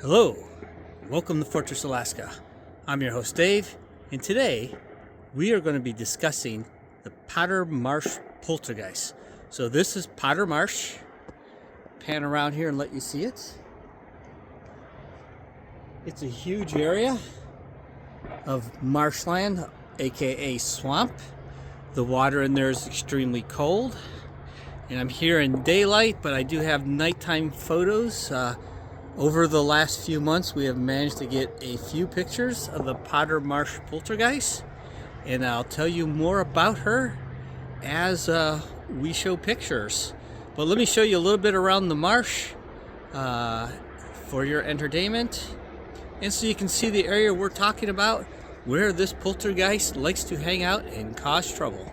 Hello, welcome to Fortress, Alaska. I'm your host Dave, and today we are going to be discussing the Potter Marsh Poltergeist. So this is Potter Marsh. Pan around here and let you see it. It's a huge area of marshland, aka swamp. The water in there is extremely cold, and I'm here in daylight, but I do have nighttime photos. Over the last few months, we have managed to get a few pictures of the Potter Marsh Poltergeist, and I'll tell you more about her as we show pictures. But let me show you a little bit around the marsh for your entertainment, and so you can see the area we're talking about, where this poltergeist likes to hang out and cause trouble.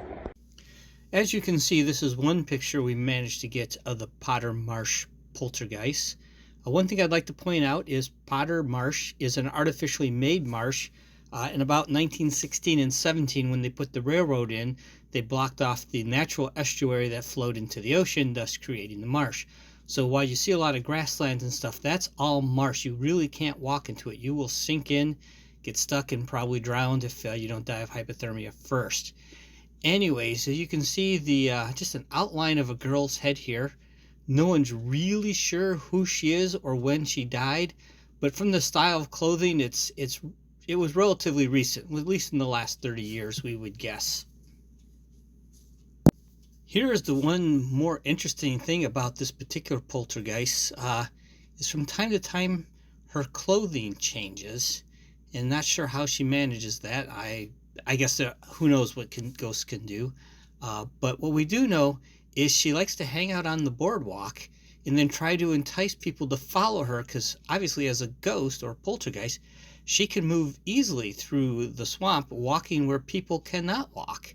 As you can see, this is one picture we managed to get of the Potter Marsh Poltergeist. One thing I'd like to point out is Potter Marsh is an artificially made marsh. In about 1916 and 17, when they put the railroad in, they blocked off the natural estuary that flowed into the ocean, thus creating the marsh. So while you see a lot of grasslands and stuff, that's all marsh. You really can't walk into it. You will sink in, get stuck, and probably drown if you don't die of hypothermia first. Anyways, as you can see, the just an outline of a girl's head here. No one's really sure who she is or when she died, but from the style of clothing, it was relatively recent, at least in the last 30 years, we would guess. Here is the one more interesting thing about this particular poltergeist, is from time to time her clothing changes, and not sure how she manages that. I guess who knows what ghosts can do, but what we do know is she likes to hang out on the boardwalk and then try to entice people to follow her, because obviously as a ghost or poltergeist, she can move easily through the swamp, walking where people cannot walk.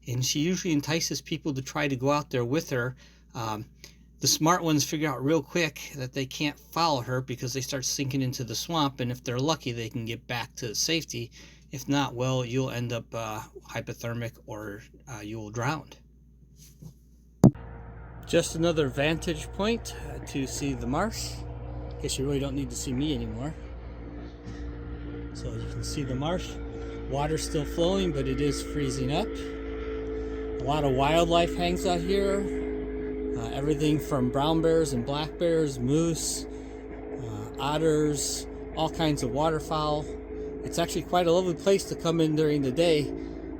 And she usually entices people to try to go out there with her. The smart ones figure out real quick that they can't follow her because they start sinking into the swamp, and if they're lucky, they can get back to safety. If not, well, you'll end up hypothermic or you will drown. Just another vantage point to see the marsh. I guess you really don't need to see me anymore. So you can see the marsh. Water's still flowing, but it is freezing up. A lot of wildlife hangs out here. Everything from brown bears and black bears, moose, otters, all kinds of waterfowl. It's actually quite a lovely place to come in during the day,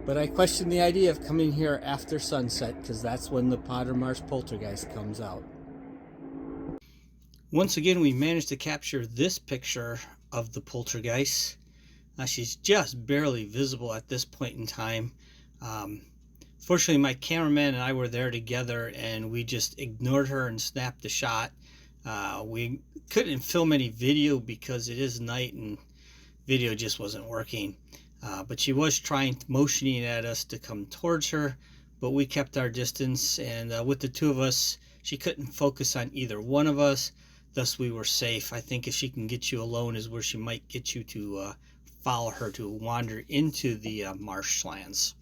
but I question the idea of coming here after sunset, because that's when the Potter Marsh Poltergeist comes out. Once again, we managed to capture this picture of the poltergeist. She's just barely visible at this point in time. Fortunately, my cameraman and I were there together, and we just ignored her and snapped the shot. We couldn't film any video because it is night and video just wasn't working. But she was motioning at us to come towards her, but we kept our distance, and with the two of us, she couldn't focus on either one of us, thus we were safe. I think if she can get you alone is where she might get you to follow her, to wander into the marshlands.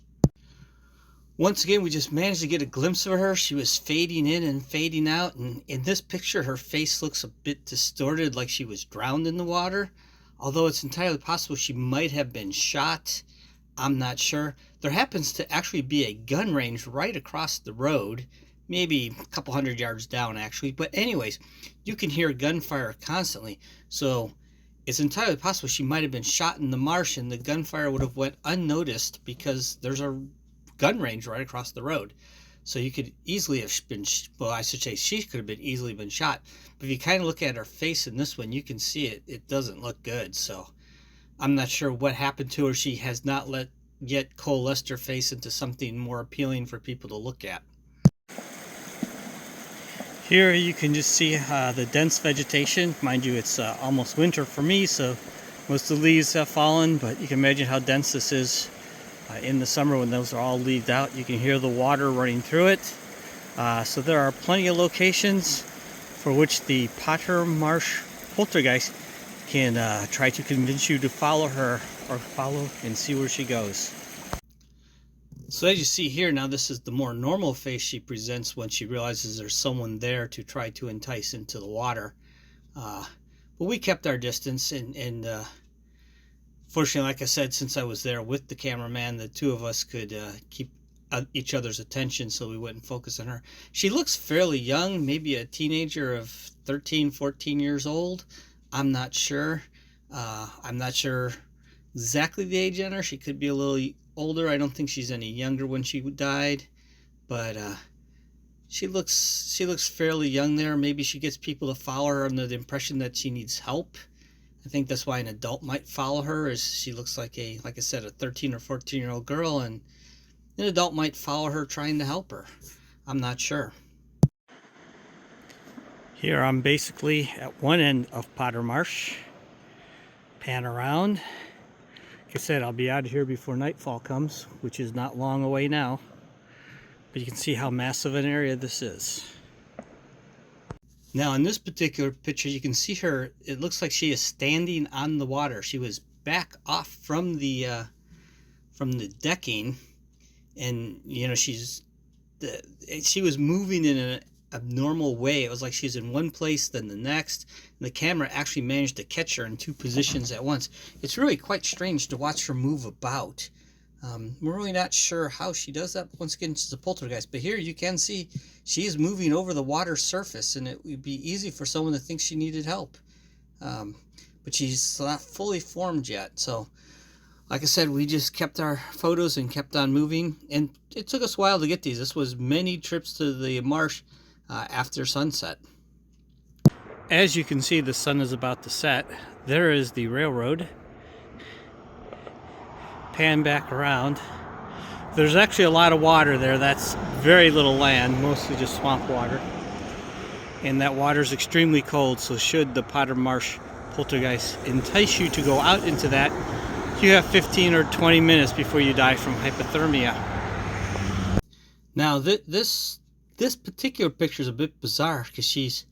Once again, we just managed to get a glimpse of her. She was fading in and fading out, and in this picture her face looks a bit distorted, like she was drowned in the water. Although it's entirely possible she might have been shot, I'm not sure. There happens to actually be a gun range right across the road, maybe a couple hundred yards down actually. But anyways, you can hear gunfire constantly. So it's entirely possible she might have been shot in the marsh, and the gunfire would have went unnoticed because there's a gun range right across the road. So you could easily have been, well, I should say she could have been easily been shot. But if you kind of look at her face in this one, you can see it doesn't look good. So I'm not sure what happened to her. She has not yet coalesced her face into something more appealing for people to look at. Here you can just see the dense vegetation. Mind you, it's almost winter for me, so most of the leaves have fallen, but you can imagine how dense this is. In the summer when those are all leaved out, you can hear the water running through it. So there are plenty of locations for which the Potter Marsh Poltergeist can try to convince you to follow her, or follow and see where she goes. So as you see here, now this is the more normal face she presents when she realizes there's someone there to try to entice into the water. But we kept our distance, and fortunately, like I said, since I was there with the cameraman, the two of us could keep each other's attention so we wouldn't focus on her. She looks fairly young, maybe a teenager of 13, 14 years old. I'm not sure. I'm not sure exactly the age on her. She could be a little older. I don't think she's any younger when she died, but she looks fairly young there. Maybe she gets people to follow her under the impression that she needs help. I think that's why an adult might follow her, as she looks like I said, a 13 or 14-year-old girl, and an adult might follow her trying to help her. I'm not sure. Here I'm basically at one end of Potter Marsh. Pan around. Like I said, I'll be out of here before nightfall comes, which is not long away now. But you can see how massive an area this is. Now in this particular picture, you can see her, it looks like she is standing on the water. She was back off from the decking, and you know, she was moving in an abnormal way. It was like she's in one place then the next, and the camera actually managed to catch her in two positions at once. It's really quite strange to watch her move about. We're really not sure how she does that, but once again, she's a poltergeist. But here you can see she is moving over the water surface, and it would be easy for someone to think she needed help. But she's not fully formed yet. So, like I said, we just kept our photos and kept on moving. And it took us a while to get these. This was many trips to the marsh after sunset. As you can see, the sun is about to set. There is the railroad. Pan back around. There's actually a lot of water there. That's very little land, mostly just swamp water. And that water is extremely cold, so should the Potter Marsh poltergeist entice you to go out into that, you have 15 or 20 minutes before you die from hypothermia. Now this particular picture is a bit bizarre because she's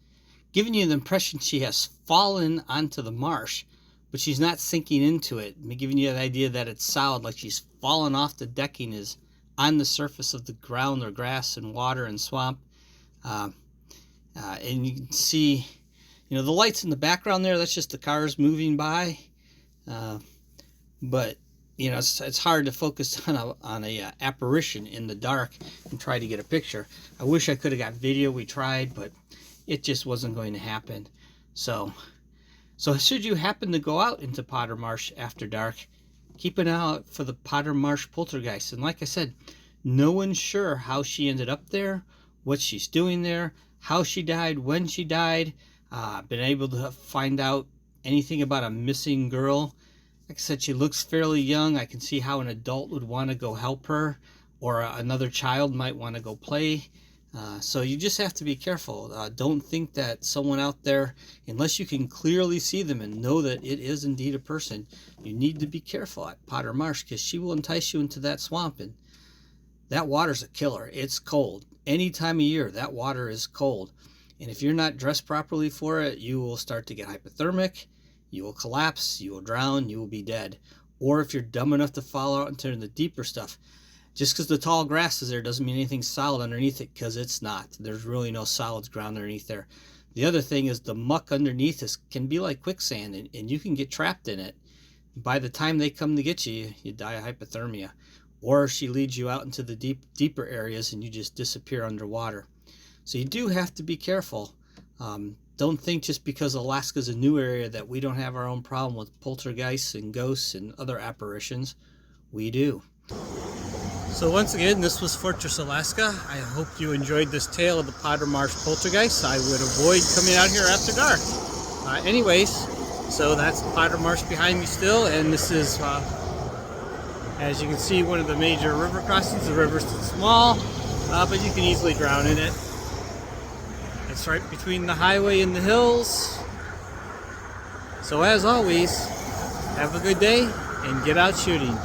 giving you the impression she has fallen onto the marsh, but she's not sinking into it. I'm giving you the idea that it's solid, like she's fallen off the decking, is on the surface of the ground or grass and water and swamp. And you can see, you know, the lights in the background there, that's just the cars moving by. But, you know, it's hard to focus on a apparition in the dark and try to get a picture. I wish I could have got video. We tried, but it just wasn't going to happen. So should you happen to go out into Potter Marsh after dark, keep an eye out for the Potter Marsh poltergeist. And like I said, no one's sure how she ended up there, what she's doing there, how she died, when she died. Been able to find out anything about a missing girl. Like I said, she looks fairly young. I can see how an adult would want to go help her, or another child might want to go play. So you just have to be careful. Don't think that someone out there, unless you can clearly see them and know that it is indeed a person, you need to be careful at Potter Marsh, because she will entice you into that swamp, and that water's a killer. It's cold. Any time of year, that water is cold. And if you're not dressed properly for it, you will start to get hypothermic, you will collapse, you will drown, you will be dead. Or if you're dumb enough to fall out into the deeper stuff, just because the tall grass is there doesn't mean anything's solid underneath it, because it's not. There's really no solids ground underneath there. The other thing is the muck underneath can be like quicksand, and you can get trapped in it. By the time they come to get you, you die of hypothermia. Or she leads you out into the deeper areas and you just disappear underwater. So you do have to be careful. Don't think just because Alaska's a new area that we don't have our own problem with poltergeists and ghosts and other apparitions. We do. So once again, this was Fortress, Alaska. I hope you enjoyed this tale of the Potter Marsh poltergeist. I would avoid coming out here after dark. Anyways, so that's Potter Marsh behind me still, and this is, as you can see, one of the major river crossings. The river's too small, but you can easily drown in it. It's right between the highway and the hills. So as always, have a good day and get out shooting.